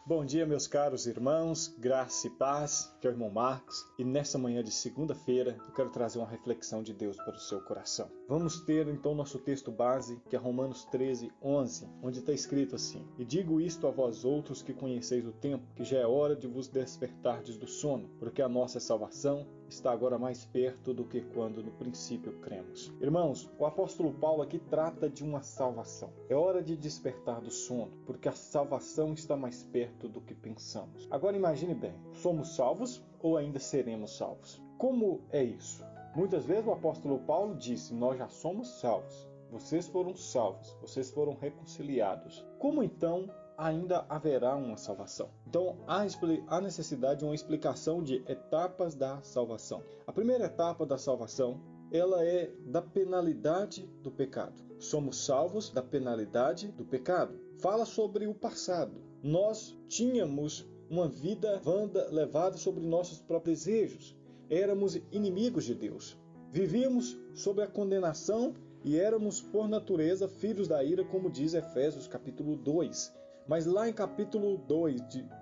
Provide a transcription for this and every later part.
Bom dia, meus caros irmãos, graça e paz, que é o irmão Marcos, e nessa manhã de segunda-feira eu quero trazer uma reflexão de Deus para o seu coração. Vamos ter então nosso texto base, que é Romanos 13:11, onde está escrito assim: E digo isto a vós outros que conheceis o tempo, que já é hora de vos despertardes do sono, porque a nossa salvação está agora mais perto do que quando no princípio cremos. Irmãos, o apóstolo Paulo aqui trata de uma salvação. É hora de despertar do sono, porque a salvação está mais perto do que pensamos. Agora imagine bem, somos salvos ou ainda seremos salvos? Como é isso? Muitas vezes o apóstolo Paulo disse, nós já somos salvos, vocês foram salvos, vocês foram reconciliados. Como então ainda haverá uma salvação? Então há necessidade de uma explicação de etapas da salvação. A primeira etapa da salvação, ela é da penalidade do pecado. Somos salvos da penalidade do pecado. Fala sobre o passado. Nós tínhamos uma vida vã levada sobre nossos próprios desejos. Éramos inimigos de Deus. Vivíamos sob a condenação e éramos, por natureza, filhos da ira, como diz Efésios capítulo 2. Mas lá em capítulo 2,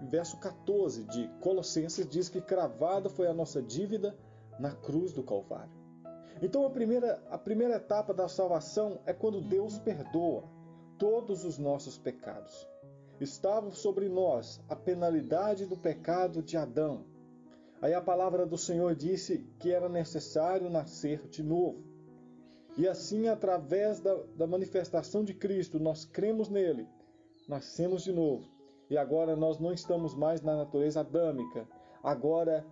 verso 14 de Colossenses, diz que cravada foi a nossa dívida na cruz do Calvário. Então a primeira etapa da salvação é quando Deus perdoa todos os nossos pecados. Estava sobre nós a penalidade do pecado de Adão. Aí a palavra do Senhor disse que era necessário nascer de novo. E assim, através da manifestação de Cristo, nós cremos nele, nascemos de novo. E agora nós não estamos mais na natureza adâmica. Agora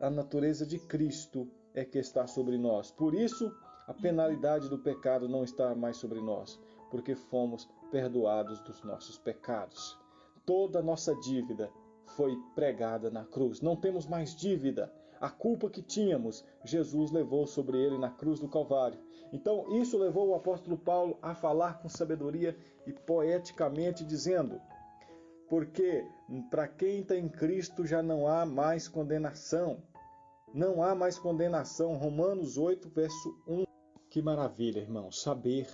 a natureza de Cristo é que está sobre nós. Por isso, a penalidade do pecado não está mais sobre nós, porque fomos perdoados dos nossos pecados. Toda a nossa dívida foi pregada na cruz. Não temos mais dívida. A culpa que tínhamos, Jesus levou sobre ele na cruz do Calvário. Então, isso levou o apóstolo Paulo a falar com sabedoria e poeticamente dizendo: porque para quem está em Cristo já não há mais condenação. Não há mais condenação. Romanos 8, verso 1. Que maravilha, irmãos, saber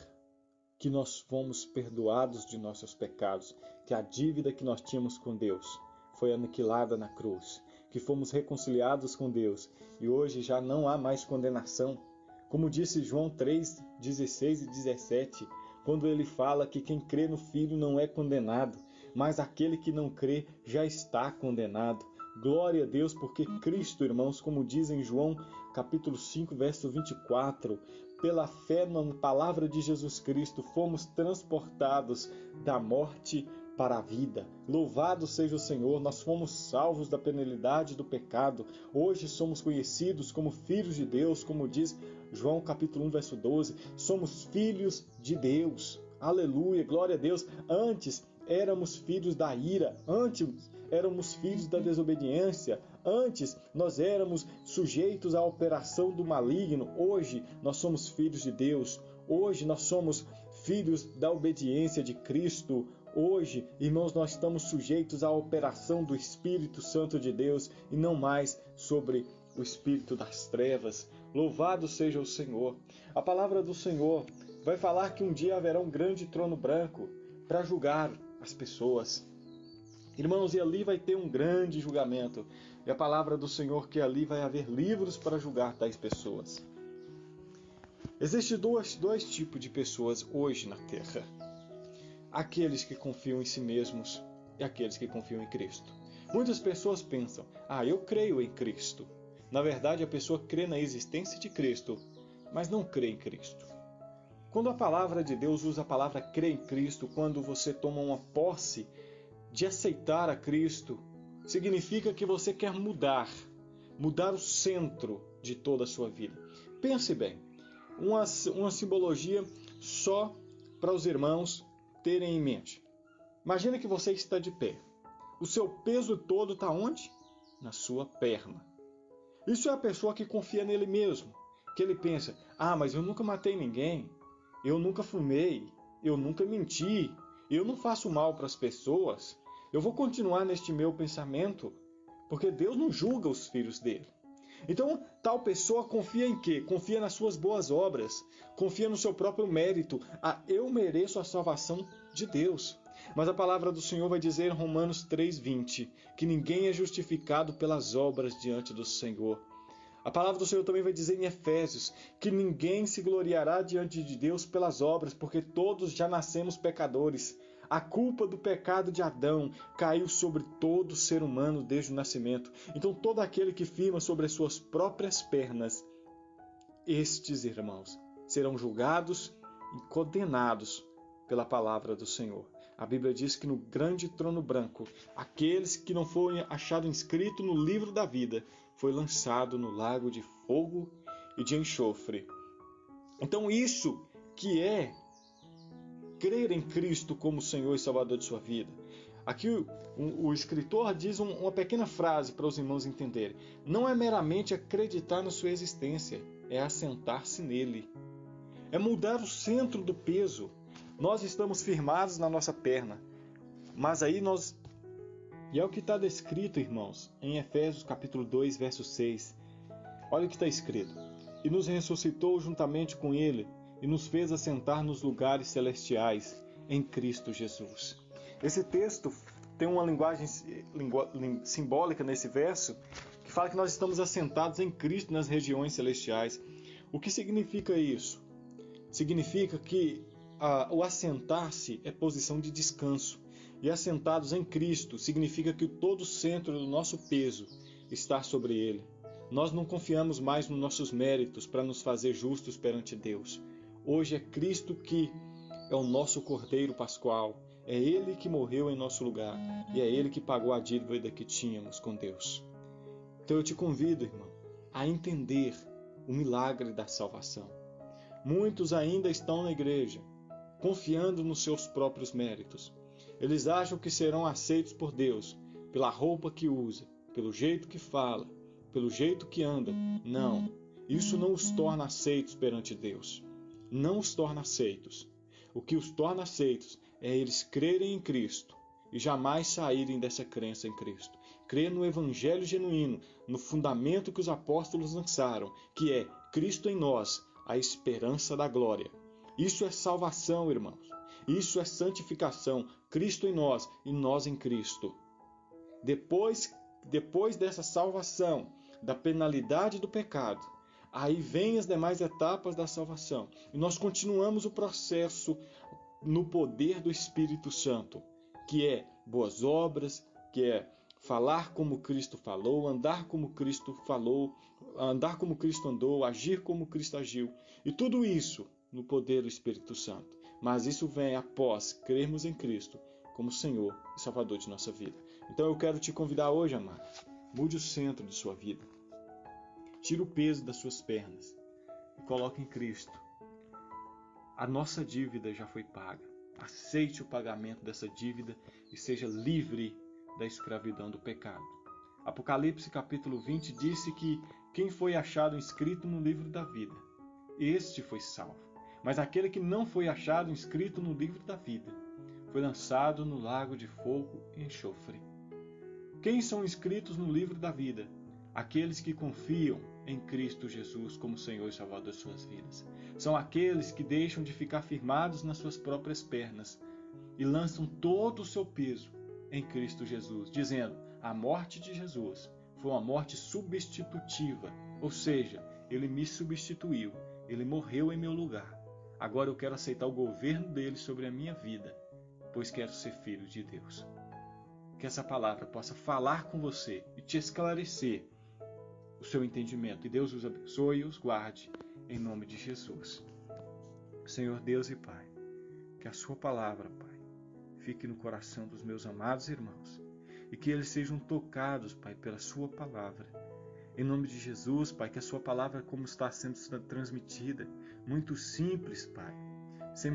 que nós fomos perdoados de nossos pecados, que a dívida que nós tínhamos com Deus foi aniquilada na cruz, que fomos reconciliados com Deus e hoje já não há mais condenação. Como disse João 3, 16 e 17, quando ele fala que quem crê no Filho não é condenado, mas aquele que não crê já está condenado. Glória a Deus, porque Cristo, irmãos, como diz em João capítulo 5, verso 24, pela fé na palavra de Jesus Cristo, fomos transportados da morte para a vida. Louvado seja o Senhor, nós fomos salvos da penalidade do pecado. Hoje somos conhecidos como filhos de Deus, como diz João capítulo 1, verso 12. Somos filhos de Deus. Aleluia, glória a Deus. Antes éramos filhos da ira, antes éramos filhos da desobediência, antes nós éramos sujeitos à operação do maligno, hoje nós somos filhos de Deus, hoje nós somos filhos da obediência de Cristo, hoje, irmãos, nós estamos sujeitos à operação do Espírito Santo de Deus e não mais sobre o espírito das trevas. Louvado seja o Senhor. A palavra do Senhor vai falar que um dia haverá um grande trono branco para julgar as pessoas. Irmãos, e ali vai ter um grande julgamento. E a palavra do Senhor que ali vai haver livros para julgar tais pessoas. Existem dois tipos de pessoas hoje na Terra. Aqueles que confiam em si mesmos e aqueles que confiam em Cristo. Muitas pessoas pensam, eu creio em Cristo. Na verdade, a pessoa crê na existência de Cristo, mas não crê em Cristo. Quando a palavra de Deus usa a palavra crer em Cristo, quando você toma uma posse de aceitar a Cristo, significa que você quer mudar o centro de toda a sua vida. Pense bem, uma simbologia só para os irmãos terem em mente. Imagina que você está de pé. O seu peso todo está onde? Na sua perna. Isso é a pessoa que confia nele mesmo, que ele pensa, mas eu nunca matei ninguém, eu nunca fumei, eu nunca menti, eu não faço mal para as pessoas, eu vou continuar neste meu pensamento, porque Deus não julga os filhos dele. Então, tal pessoa confia em quê? Confia nas suas boas obras, confia no seu próprio mérito. Eu mereço a salvação de Deus. Mas a palavra do Senhor vai dizer em Romanos 3:20 que ninguém é justificado pelas obras diante do Senhor. A palavra do Senhor também vai dizer em Efésios que ninguém se gloriará diante de Deus pelas obras, porque todos já nascemos pecadores. A culpa do pecado de Adão caiu sobre todo ser humano desde o nascimento. Então todo aquele que firma sobre as suas próprias pernas, estes irmãos serão julgados e condenados pela palavra do Senhor. A Bíblia diz que no grande trono branco, aqueles que não foram achados inscritos no livro da vida, foi lançado no lago de fogo e de enxofre. Então isso que é crer em Cristo como Senhor e Salvador de sua vida. Aqui o escritor diz uma pequena frase para os irmãos entenderem. Não é meramente acreditar na sua existência, é assentar-se nele. É mudar o centro do peso. Nós estamos firmados na nossa perna, mas aí nós... E é o que está descrito, irmãos, em Efésios capítulo 2, verso 6. Olha o que está escrito. E nos ressuscitou juntamente com ele, e nos fez assentar nos lugares celestiais, em Cristo Jesus. Esse texto tem uma linguagem simbólica nesse verso, que fala que nós estamos assentados em Cristo nas regiões celestiais. O que significa isso? Significa que o assentar-se é posição de descanso. E assentados em Cristo significa que todo o centro do nosso peso está sobre Ele. Nós não confiamos mais nos nossos méritos para nos fazer justos perante Deus. Hoje é Cristo que é o nosso Cordeiro Pascual. É Ele que morreu em nosso lugar. E é Ele que pagou a dívida que tínhamos com Deus. Então eu te convido, irmão, a entender o milagre da salvação. Muitos ainda estão na igreja, confiando nos seus próprios méritos. Eles acham que serão aceitos por Deus pela roupa que usa, pelo jeito que fala, pelo jeito que anda. Não, isso não os torna aceitos perante Deus. Não os torna aceitos. O que os torna aceitos é eles crerem em Cristo e jamais saírem dessa crença em Cristo. Crer no Evangelho genuíno, no fundamento que os apóstolos lançaram, que é Cristo em nós, a esperança da glória. Isso é salvação, irmãos. Isso é santificação. Cristo em nós e nós em Cristo. Depois dessa salvação, da penalidade do pecado, aí vem as demais etapas da salvação. E nós continuamos o processo no poder do Espírito Santo, que é boas obras, que é falar como Cristo falou, andar como Cristo falou, andar como Cristo andou, agir como Cristo agiu. E tudo isso no poder do Espírito Santo. Mas isso vem após crermos em Cristo como Senhor e Salvador de nossa vida. Então eu quero te convidar hoje, amado, mude o centro de sua vida. Tire o peso das suas pernas e coloque em Cristo. A nossa dívida já foi paga. Aceite o pagamento dessa dívida e seja livre da escravidão do pecado. Apocalipse capítulo 20 disse que quem foi achado inscrito no livro da vida, este foi salvo. Mas aquele que não foi achado inscrito no livro da vida, foi lançado no lago de fogo e enxofre. Quem são inscritos no livro da vida? Aqueles que confiam em Cristo Jesus como Senhor e Salvador de suas vidas. São aqueles que deixam de ficar firmados nas suas próprias pernas e lançam todo o seu peso em Cristo Jesus, dizendo: a morte de Jesus foi uma morte substitutiva, ou seja, Ele me substituiu, Ele morreu em meu lugar. Agora eu quero aceitar o governo dele sobre a minha vida, pois quero ser filho de Deus. Que essa palavra possa falar com você e te esclarecer o seu entendimento. Que Deus os abençoe e os guarde, em nome de Jesus. Senhor Deus e Pai, que a sua palavra, Pai, fique no coração dos meus amados irmãos e que eles sejam tocados, Pai, pela sua palavra. Em nome de Jesus, Pai, que a sua palavra, como está sendo transmitida, muito simples, Pai, sem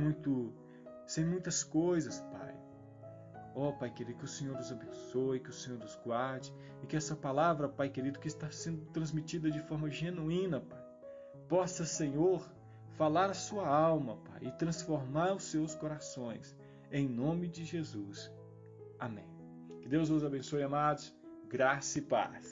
muitas coisas, Pai. Ó, Pai querido, que o Senhor os abençoe, que o Senhor os guarde e que essa palavra, Pai querido, que está sendo transmitida de forma genuína, Pai, possa, Senhor, falar a sua alma, Pai, e transformar os seus corações. Em nome de Jesus. Amém. Que Deus os abençoe, amados. Graça e paz.